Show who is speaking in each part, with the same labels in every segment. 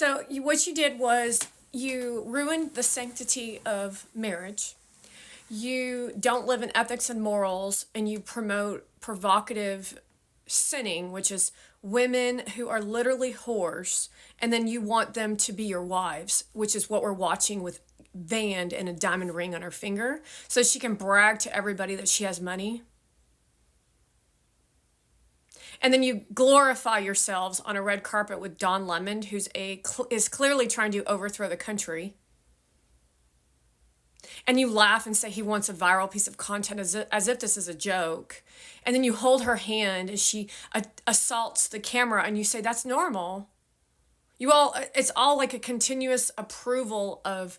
Speaker 1: What you did was you ruined the sanctity of marriage. You don't live in ethics and morals, and you promote provocative sinning, which is women who are literally whores, and then you want them to be your wives, which is what we're watching with Vand and a diamond ring on her finger, so she can brag to everybody that she has money. And then you glorify yourselves on a red carpet with Don Lemon, is clearly trying to overthrow the country. And you laugh and say he wants a viral piece of content as if this is a joke. And then you hold her hand as she assaults the camera, and you say that's normal. It's all like a continuous approval of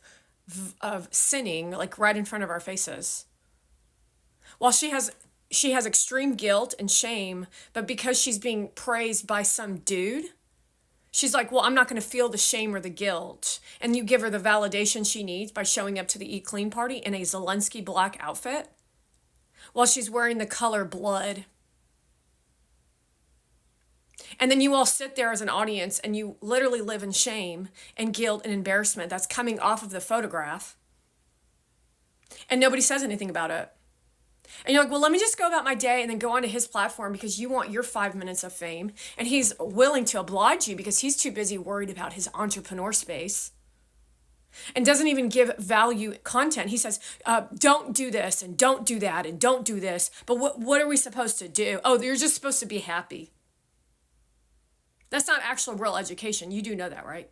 Speaker 1: sinning, like right in front of our faces. While she has extreme guilt and shame, but because she's being praised by some dude, she's like, well, I'm not going to feel the shame or the guilt. And you give her the validation she needs by showing up to the Eat Clean party in a Zelensky black outfit while she's wearing the color blood. And then you all sit there as an audience and you literally live in shame and guilt and embarrassment that's coming off of the photograph. And nobody says anything about it. And you're like, well, let me just go about my day and then go onto his platform because you want your 5 minutes of fame. And he's willing to oblige you because he's too busy worried about his entrepreneur space and doesn't even give value content. He says, don't do this and don't do that and don't do this. But what are we supposed to do? Oh, you're just supposed to be happy. That's not actual real education. You do know that, right?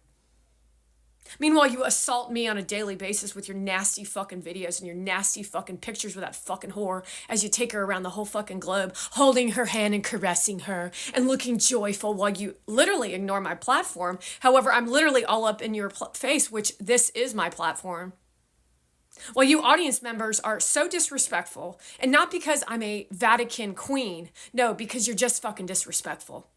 Speaker 1: Meanwhile, you assault me on a daily basis with your nasty fucking videos and your nasty fucking pictures with that fucking whore as you take her around the whole fucking globe, holding her hand and caressing her and looking joyful while you literally ignore my platform. However, I'm literally all up in your face, which this is my platform. While you audience members are so disrespectful, and not because I'm a Vatican queen, no, because you're just fucking disrespectful.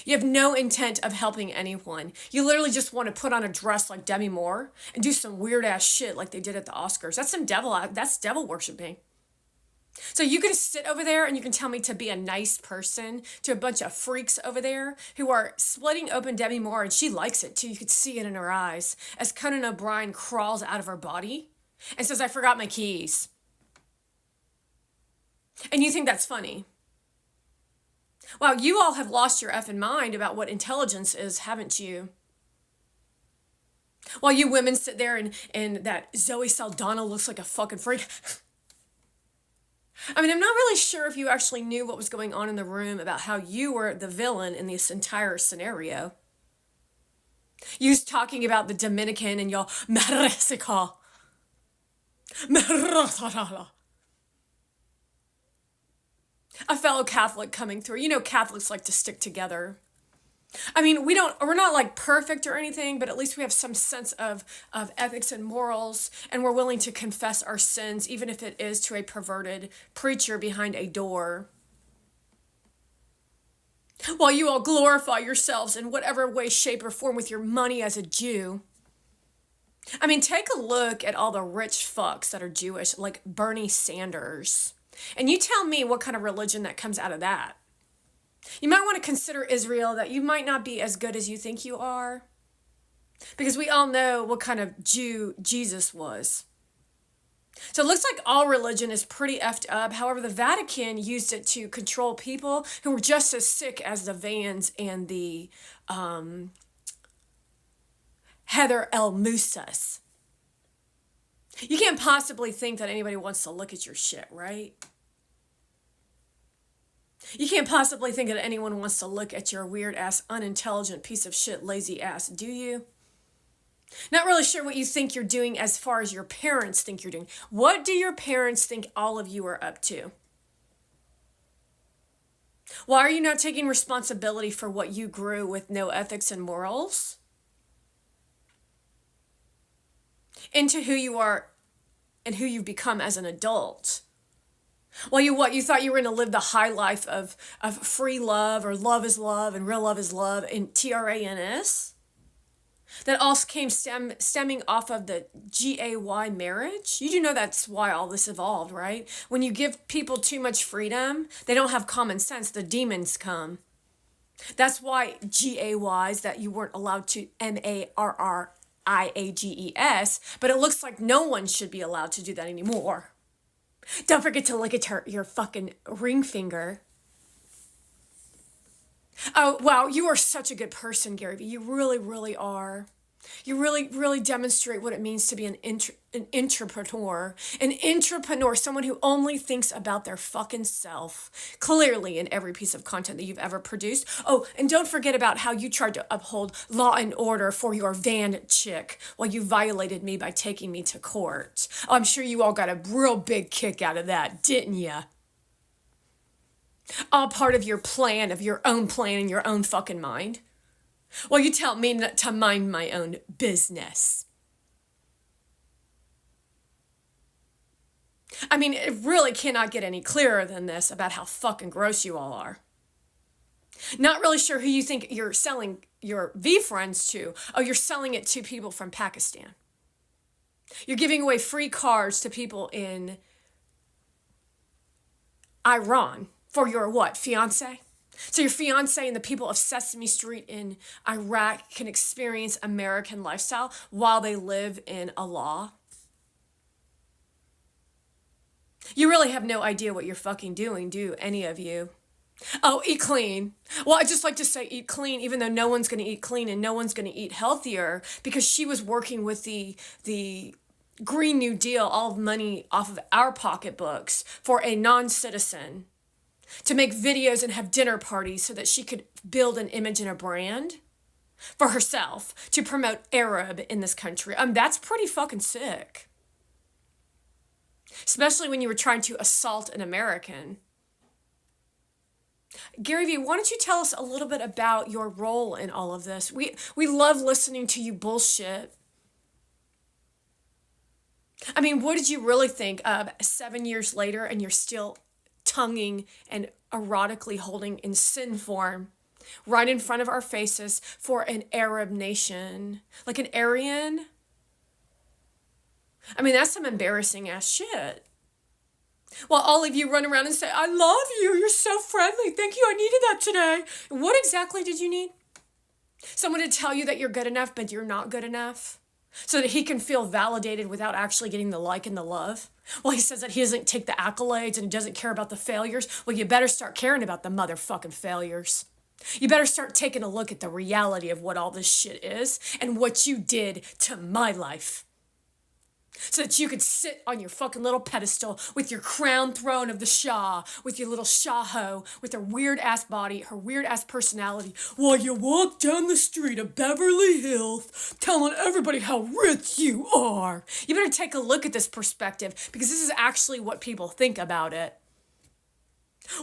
Speaker 1: You have no intent of helping anyone. You literally just want to put on a dress like Demi Moore and do some weird ass shit like they did at the Oscars. That's devil worshiping. So you can sit over there and you can tell me to be a nice person to a bunch of freaks over there who are splitting open Demi Moore, and she likes it too. You could see it in her eyes as Conan O'Brien crawls out of her body and says, I forgot my keys. And you think that's funny. Wow, you all have lost your effing mind about what intelligence is, haven't you? While you women sit there and that Zoe Saldana looks like a fucking freak. I mean, I'm not really sure if you actually knew what was going on in the room about how you were the villain in this entire scenario. You was talking about the Dominican and y'all, Mexico. A fellow Catholic coming through. You know, Catholics like to stick together. I mean, we're not like perfect or anything, but at least we have some sense of ethics and morals, and we're willing to confess our sins, even if it is to a perverted preacher behind a door. While you all glorify yourselves in whatever way, shape, or form with your money as a Jew. I mean, take a look at all the rich fucks that are Jewish, like Bernie Sanders. And you tell me what kind of religion that comes out of that. You might want to consider Israel, that you might not be as good as you think you are. Because we all know what kind of Jew Jesus was. So it looks like all religion is pretty effed up. However, the Vatican used it to control people who were just as sick as the Vans and the Heather El Musas. You can't possibly think that anybody wants to look at your shit, right? You can't possibly think that anyone wants to look at your weird ass, unintelligent piece of shit, lazy ass, do you? Not really sure what you think you're doing as far as your parents think you're doing. What do your parents think all of you are up to? Why are you not taking responsibility for what you grew with no ethics and morals? Into who you are and who you've become as an adult. Well, you thought you were going to live the high life of free love, or love is love and real love is love in TRANS? That all came stemming off of the GAY marriage? You do know that's why all this evolved, right? When you give people too much freedom, they don't have common sense, the demons come. That's why GAYs, that you weren't allowed to MARRIAGES, but it looks like no one should be allowed to do that anymore. Don't forget to look at your fucking ring finger. Oh, wow, you are such a good person, Gary Vee. You really, really are. You really, really demonstrate what it means to be an entrepreneur. An entrepreneur, someone who only thinks about their fucking self, clearly in every piece of content that you've ever produced. Oh, and don't forget about how you tried to uphold law and order for your van chick while you violated me by taking me to court. Oh, I'm sure you all got a real big kick out of that, didn't ya? All part of your plan, of your own plan in your own fucking mind. Well, you tell me not to mind my own business. I mean, it really cannot get any clearer than this about how fucking gross you all are. Not really sure who you think you're selling your VeeFriends to. Oh, you're selling it to people from Pakistan. You're giving away free cars to people in Iran for your what, fiance? So your fiance and the people of Sesame Street in Iraq can experience American lifestyle while they live in Allah. You really have no idea what you're fucking doing, do any of you? Oh, eat clean. Well, I just like to say eat clean, even though no one's going to eat clean and no one's going to eat healthier, because she was working with the Green New Deal, all of money off of our pocketbooks for a non-citizen to make videos and have dinner parties so that she could build an image and a brand for herself to promote Arab in this country. That's pretty fucking sick. Especially when you were trying to assault an American. Gary Vee, why don't you tell us a little bit about your role in all of this? We love listening to you bullshit. I mean, what did you really think 7 years later and you're still tonguing and erotically holding in sin form right in front of our faces for an Arab nation? Like an Aryan? I mean, that's some embarrassing ass shit. While all of you run around and say, I love you, you're so friendly, thank you, I needed that today. What exactly did you need? Someone to tell you that you're good enough, but you're not good enough? So that he can feel validated without actually getting the like and the love? Well, he says that he doesn't take the accolades and he doesn't care about the failures. Well, you better start caring about the motherfucking failures. You better start taking a look at the reality of what all this shit is and what you did to my life. So that you could sit on your fucking little pedestal with your crown throne of the Shah, with your little Shah-ho, with her weird-ass body, her weird-ass personality, while you walk down the street of Beverly Hills telling everybody how rich you are. You better take a look at this perspective, because this is actually what people think about it.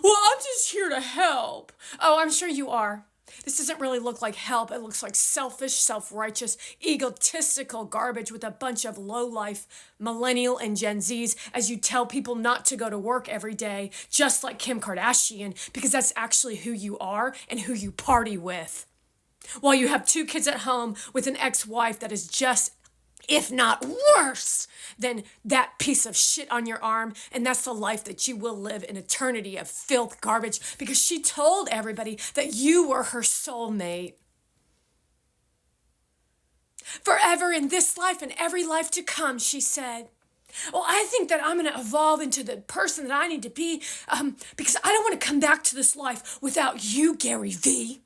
Speaker 1: Well, I'm just here to help. Oh, I'm sure you are. This doesn't really look like help. It looks like selfish, self-righteous, egotistical garbage with a bunch of low-life millennial and Gen Zs as you tell people not to go to work every day, just like Kim Kardashian, because that's actually who you are and who you party with. While you have 2 kids at home with an ex-wife that is just, if not worse, than that piece of shit on your arm, and that's the life that you will live, an eternity of filth garbage, because she told everybody that you were her soulmate. Forever in this life and every life to come, she said. Well, I think that I'm going to evolve into the person that I need to be, because I don't want to come back to this life without you, Gary Vee.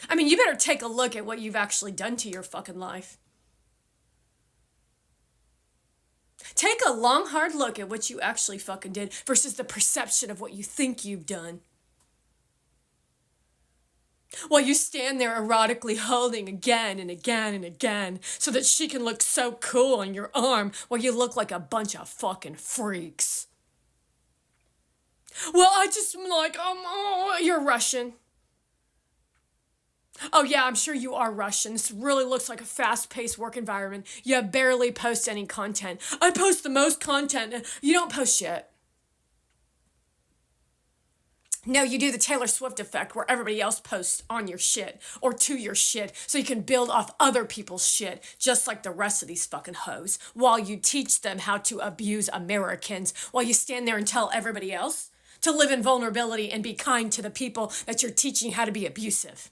Speaker 1: I mean, you better take a look at what you've actually done to your fucking life. Take a long, hard look at what you actually fucking did versus the perception of what you think you've done. While you stand there erotically holding again and again and again so that she can look so cool on your arm while you look like a bunch of fucking freaks. Well, I just like, you're Russian. Oh yeah, I'm sure you are Russian. This really looks like a fast-paced work environment. You barely post any content. I post the most content. You don't post shit. No, you do the Taylor Swift effect where everybody else posts on your shit or to your shit so you can build off other people's shit, just like the rest of these fucking hoes, while you teach them how to abuse Americans, while you stand there and tell everybody else to live in vulnerability and be kind to the people that you're teaching how to be abusive.